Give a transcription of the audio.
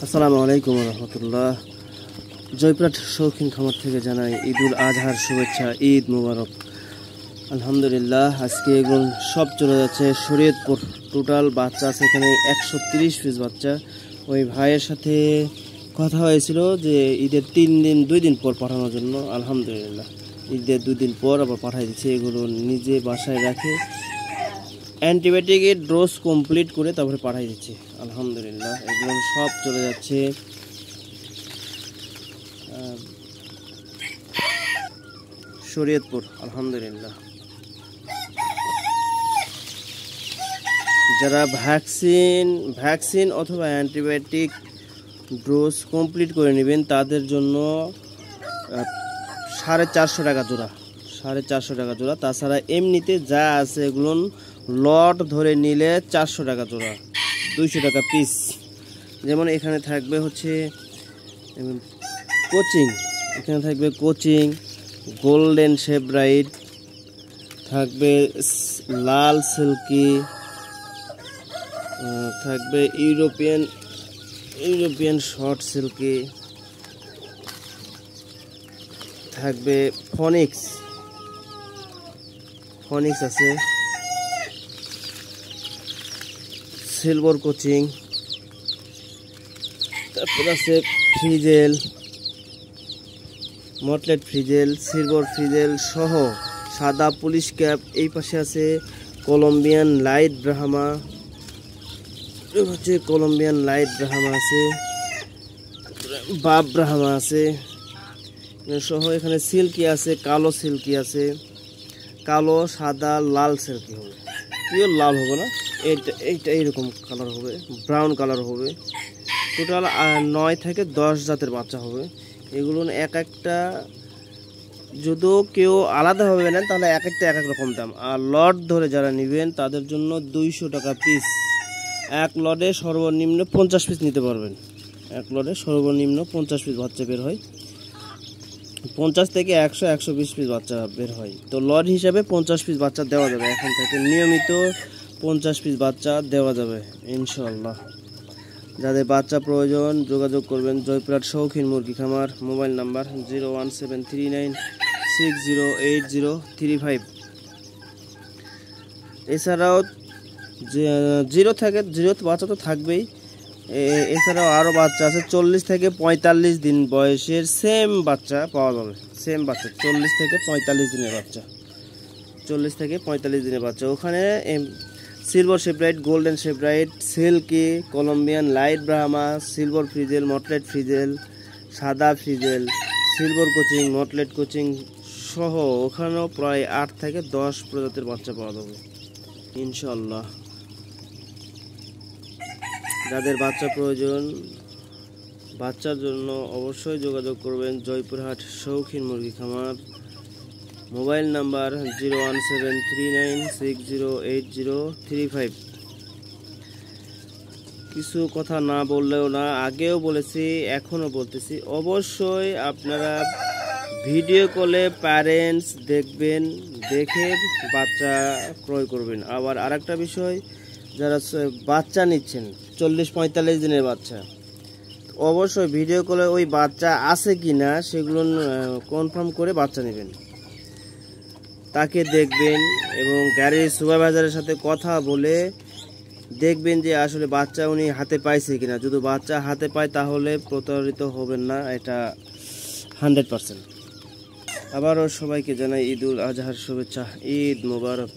আসসালামু আলাইকুম রহমতুল্লাহ। জয়পুরহাট শৌখিন খামার থেকে জানাই ঈদুল আজহার শুভেচ্ছা, ঈদ মুবারক। আলহামদুলিল্লাহ, আজকে এগুলো সব চলে যাচ্ছে শরীয়তপুর। টোটাল বাচ্চা আছে এখানে 130 পিস বাচ্চা। ওই ভাইয়ের সাথে কথা হয়েছিল যে ঈদের 2 দিন পর পাঠানোর জন্য। আলহামদুলিল্লাহ, ঈদের 2 দিন পর আবার পাঠাই দিচ্ছে। এগুলো নিজে বাসায় রাখে অ্যান্টিবায়োটিকের ডোজ কমপ্লিট করে তারপরে পাঠাই দিচ্ছে। আলহামদুলিল্লাহ, এগুলো সব চলে যাচ্ছে শরীয়তপুর। আলহামদুলিল্লাহ, যারা ভ্যাকসিন অথবা অ্যান্টিবায়োটিক ডোজ কমপ্লিট করে নেবেন তাদের জন্য 450 টাকা জোড়া, 450 টাকা জোড়া। তাছাড়া এমনিতে যা আছে এগুলো লট ধরে নিলে 400 টাকা জোড়া, 200 টাকা পিস। যেমন এখানে থাকবে হচ্ছে কোচিং, গোল্ডেন শেব্রাইট থাকবে, লাল সিল্কি থাকবে, ইউরোপিয়ান শর্ট সিল্কি থাকবে, ফনিক্স আছে, সিলভার কোচিং, তারপর আছে frizzle, mottled frizzle, silver frizzle সহ সাদা পুলিশ ক্যাপ। এই পাশে আছে কলম্বিয়ান লাইট ব্রাহ্মা, আছে, বাপ ব্রাহ্মা আছে সহ। এখানে সিল্কি আছে, কালো সিল্কি আছে, কালো, সাদা, লাল সিল্কি হবে। পিওর লাল হবে না, এইটা এইরকম কালার হবে, ব্রাউন কালার হবে। টোটাল 9 থেকে 10 জাতের বাচ্চা হবে। এগুলো এক একটা যদিও কেউ আলাদা হবে না তাহলে এক একটা এক এক রকম দাম। আর লট ধরে যারা নেবেন তাদের জন্য 200 টাকা পিস। এক লটে সর্বনিম্ন 50 পিস নিতে পারবেন। এক লটে সর্বনিম্ন 50 পিস বাচ্চা বের হয়। 50 থেকে 100-120 পিস বাচ্চা বের হয়। তো লট হিসাবে 50 পিস বাচ্চা দেওয়া যাবে। এখন থেকে নিয়মিত 50 পিস বাচ্চা দেওয়া যাবে ইনশাআল্লাহ। যাদের বাচ্চা প্রয়োজন যোগাযোগ করবেন জয়পুরহাট শৌখিন মুরগি খামার। Mobile number 01739608035। এছাড়াও জিরো বাচ্চা তো থাকবেই। এছাড়াও আরও বাচ্চা আছে 40 থেকে 45 দিন বয়সের সেম বাচ্চা পাওয়া যাবে। সেম বাচ্চা 40 থেকে 45 দিনের বাচ্চা, 40 থেকে 45 দিনের বাচ্চা। ওখানে silver Sebright, golden Sebright, silkie, Columbian light Brahma, silver frizzle, mottled frizzle, সাদা frizzle, silver Cochin, mottled Cochin সহ ওখানেও প্রায় 8 থেকে 10 প্রজাতির বাচ্চা পাওয়া যাবে ইনশাআল্লাহ। যাদের বাচ্চা প্রয়োজন বাচ্চার জন্য অবশ্যই যোগাযোগ করবেন জয়পুরহাট শৌখিন মুরগি খামার। Mobile number 01739608035। কিছু কথা না বললেও না, আগেও বলেছি এখনও বলতেছি, অবশ্যই আপনারা ভিডিও কলে প্যারেন্টস দেখবেন, দেখে বাচ্চা ক্রয় করবেন। আবার আরেকটা বিষয়, যারা বাচ্চা নিচ্ছেন 40-45 দিনের বাচ্চা, অবশ্যই ভিডিও কলে ওই বাচ্চা আছে কি না সেগুলো কনফার্ম করে বাচ্চা নেবেন। তাকে দেখবেন এবং গাড়ির সুপারভাইজারের সাথে কথা বলে দেখবেন যে আসলে বাচ্চা উনি হাতে পাইছে কিনা। যদি বাচ্চা হাতে পায় তাহলে প্রতারিত হবেন না, এটা 100%। আবারও সবাইকে জানাই ঈদুল আজহার শুভেচ্ছা, ঈদ মোবারক।